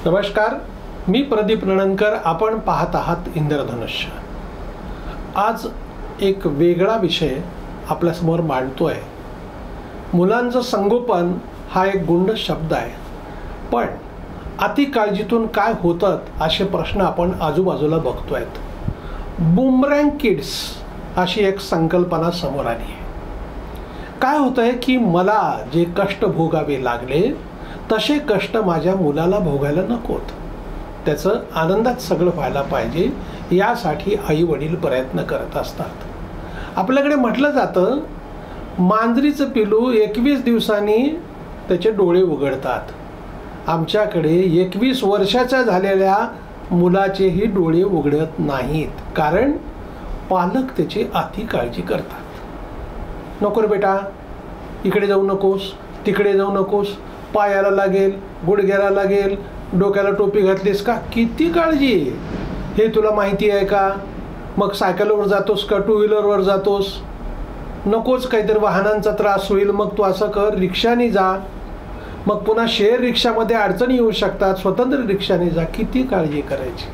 नमस्कार, मी प्रदीप नणनकर. आपण पाहत आहात इंद्रधनुष्य. आज एक वेगळा विषय आपल्यासमोर मांडतोय. मुलांचं संगोपन हा एक गुंड शब्द आहे, पण अति काळजीतून काय होतात असे प्रश्न आपण आजूबाजूला बघतोयत. बूमरँग किड्स अशी एक संकल्पना समोर आली आहे. काय होतंय की मला जे कष्ट भोगावे लागले तसे कष्ट माझ्या मुलाला भोगायला नकोत. त्याचं आनंदात सगळं व्हायला पाहिजे, यासाठी आई वडील प्रयत्न करत असतात. आपल्याकडे म्हटलं जातं, मांजरीचं पिलू 21 दिवसांनी त्याचे डोळे उघडतात. आमच्याकडे 21 वर्षाच्या झालेल्या मुलाचेही डोळे उघडत नाहीत, कारण पालक त्याची अति काळजी करतात. नको रे बेटा, इकडे जाऊ नकोस, तिकडे जाऊ नकोस, पायाला लागेल, गुडघ्याला लागेल, डोक्याला टोपी घातलीस का, किती काळजी हे तुला माहिती आहे का? मग सायकलवर जातोस का टू व्हीलरवर जातोस? नकोच काहीतरी वाहनांचा त्रास होईल, मग तू असं कर, रिक्षाने जा. मग पुन्हा शेअर रिक्षामध्ये अडचणी येऊ शकतात, स्वतंत्र रिक्षाने जा. किती काळजी करायची.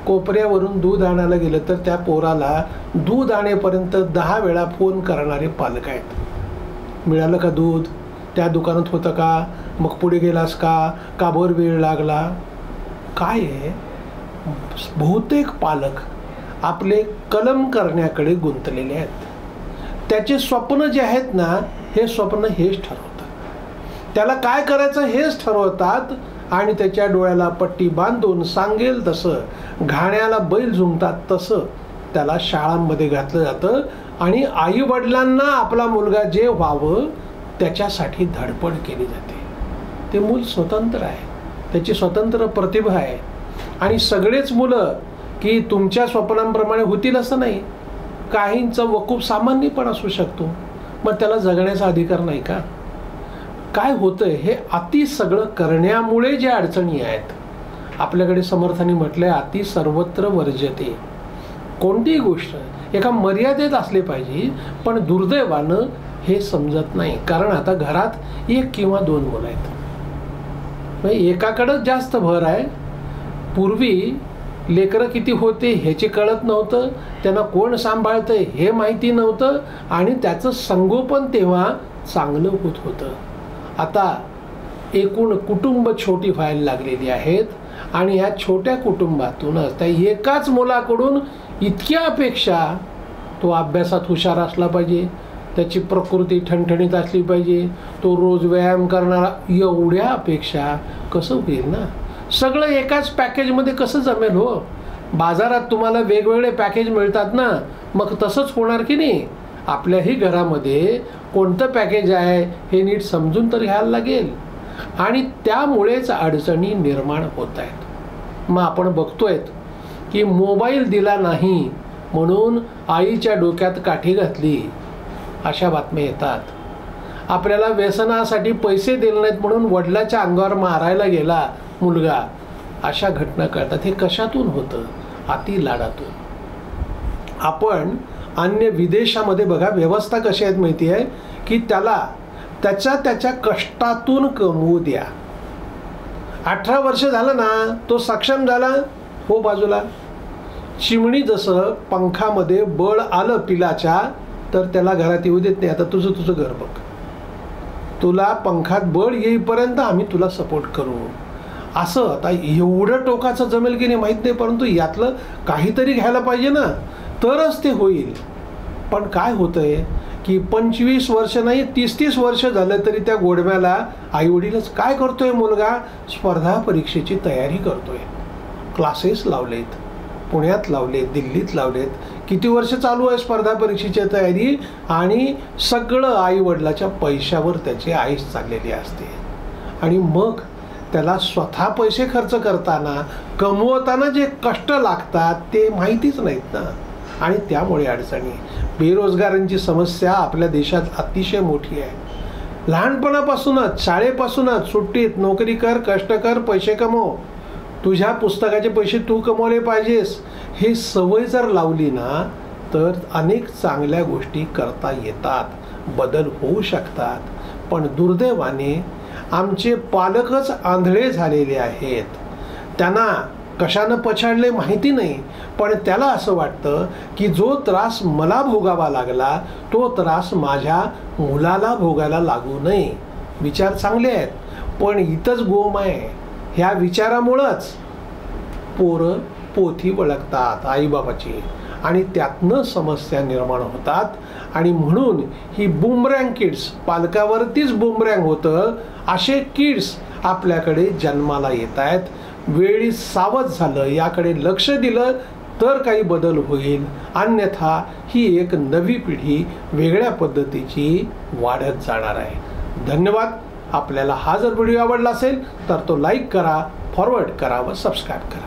कोपऱ्यावरून दूध आणायला गेलं तर त्या पोराला दूध आणेपर्यंत 10 वेळा फोन करणारे पालक आहेत. मिळालं का दूध? त्या दुकानात होतं का? मग पुढे गेलास का बरं वेळ लागला? काय आहे, बहुतेक पालक आपले कलम करण्याकडे गुंतलेले आहेत. त्याचे स्वप्न जे आहेत ना, हे स्वप्न हेच ठरवतात. त्याला काय करायचं हेच ठरवतात आणि त्याच्या डोळ्याला पट्टी बांधून सांगेल तसं, घाण्याला बैल झुंबतात तसं त्याला शाळांमध्ये घातलं जातं. आणि आई वडिलांना आपला मुलगा जे व्हावं त्याच्यासाठी धडपड केली जाते. ते मूल स्वतंत्र आहे, त्याची स्वतंत्र प्रतिभा आहे. आणि सगळेच मुलं की तुमच्या स्वप्नांप्रमाणे होतील असं नाही. काहींचं वकूफ सामान्य पण असू शकतो, मग त्याला जगण्याचा अधिकार नाही का? काय होतंय, हे अति सगळं करण्यामुळे जे अडचणी आहेत. आपल्याकडे समर्थांनी म्हटलंय, अति सर्वत्र वर्जते. कोणतीही गोष्ट एका मर्यादेत असली पाहिजे, पण दुर्दैवानं हे समजत नाही. कारण आता घरात 1 किंवा 2 मुलं आहेत, एकाकडंच जास्त भर आहे. पूर्वी लेकरं किती होते ह्याचे कळत नव्हतं, त्यांना कोण सांभाळतंय हे माहिती नव्हतं, आणि त्याचं संगोपन तेव्हा चांगलं होत होतं. आता एकूण कुटुंब छोटी व्हायला लागलेली आहेत, आणि ह्या छोट्या कुटुंबातूनच त्या एकाच मुलाकडून इतक्या अपेक्षा. तो अभ्यासात हुशार असला पाहिजे, त्याची प्रकृती ठणठणीत असली पाहिजे, तो रोज व्यायाम करणारा, एवढ्या अपेक्षा कसं होईल ना? सगळं एकाच पॅकेजमध्ये कसं जमेल हो? बाजारात तुम्हाला वेगवेगळे पॅकेज मिळतात ना, मग तसंच होणार की नाही? आपल्याही घरामध्ये कोणतं पॅकेज आहे हे नीट समजून तर घ्यायला लागेल, आणि त्यामुळेच अडचणी निर्माण होत आहेत. मग आपण बघतोय की मोबाईल दिला नाही म्हणून आईच्या डोक्यात काठी घातली, अशा बातम्या येतात. आपल्याला व्यसनासाठी पैसे दिले नाहीत म्हणून वडिलाच्या अंगावर मारायला गेला मुलगा, अशा घटना कळतात. हे कशातून होतं? अति लाडातून. आपण अन्य विदेशामध्ये बघा, व्यवस्था कशी आहेत माहिती आहे की त्याला त्याच्या कष्टातून कमवू द्या. 18 वर्ष झालं ना, तो सक्षम झाला, हो बाजूला. चिमणी जसं पंखामध्ये बळ आलं पिलाच्या, तर त्याला घरात येऊ देत नाही. आता तुझं घर बघ, तुला पंखात बळ येईपर्यंत आम्ही तुला सपोर्ट करू. असं आता एवढं टोकाचं जमेल की नाही माहीत नाही, परंतु यातलं काहीतरी घ्यायला पाहिजे ना, तरच ते होईल. पण काय होतंय की 25 वर्ष नाही 30 वर्ष झालं तरी त्या गोडव्याला आईवडीलच काय करतोय, मुलगा स्पर्धा परीक्षेची तयारी करतोय. क्लासेस लावलेत, पुण्यात लावलेत, दिल्लीत लावलेत. किती वर्ष चालू आहे स्पर्धा परीक्षेची तयारी, आणि सगळं आई वडिलाच्या पैशावर त्याची आईस चाललेली असते. आणि मग त्याला स्वतः पैसे खर्च करताना, कमवताना जे कष्ट लागतात ते माहितीच नाहीत ना, आणि त्यामुळे अडचणी. बेरोजगारांची समस्या आपल्या देशात अतिशय मोठी आहे. लहानपणापासूनच, शाळेपासूनच सुट्टीत नोकरी कर, कष्ट कर, पैसे कमव, तुझ्या पुस्तकाचे पैसे तू कमवले पाहिजेस, हे सवय जर लावली ना, तर अनेक चांगल्या गोष्टी करता येतात, बदल होऊ शकतात. पण दुर्दैवाने आमचे पालकच आंधळे झालेले आहेत. त्यांना कशानं पछाडले माहिती नाही, पण त्याला असं वाटतं की जो त्रास मला भोगावा लागला तो त्रास माझ्या मुलाला भोगायला लागू नये. विचार चांगले आहेत, पण इथंच गोम आहे. ह्या विचारामुळंच पोरं पोथी वळखतात आईबाबाची, आणि त्यातनं समस्या निर्माण होतात. आणि म्हणून ही बुमरँग किड्स, पालकावरतीच बुमरँग होतं, असे किड्स आपल्याकडे जन्माला येत आहेत. वेळी सावध झालं, याकडे लक्ष दिलं तर काही बदल होईल, अन्यथा ही एक नवी पिढी वेगळ्या पद्धतीची वाढत जाणार आहे. धन्यवाद. आपल्याला हा जर व्हिडिओ आवडला असेल तर तो लाईक करा, फॉरवर्ड करा व सबस्क्राईब करा.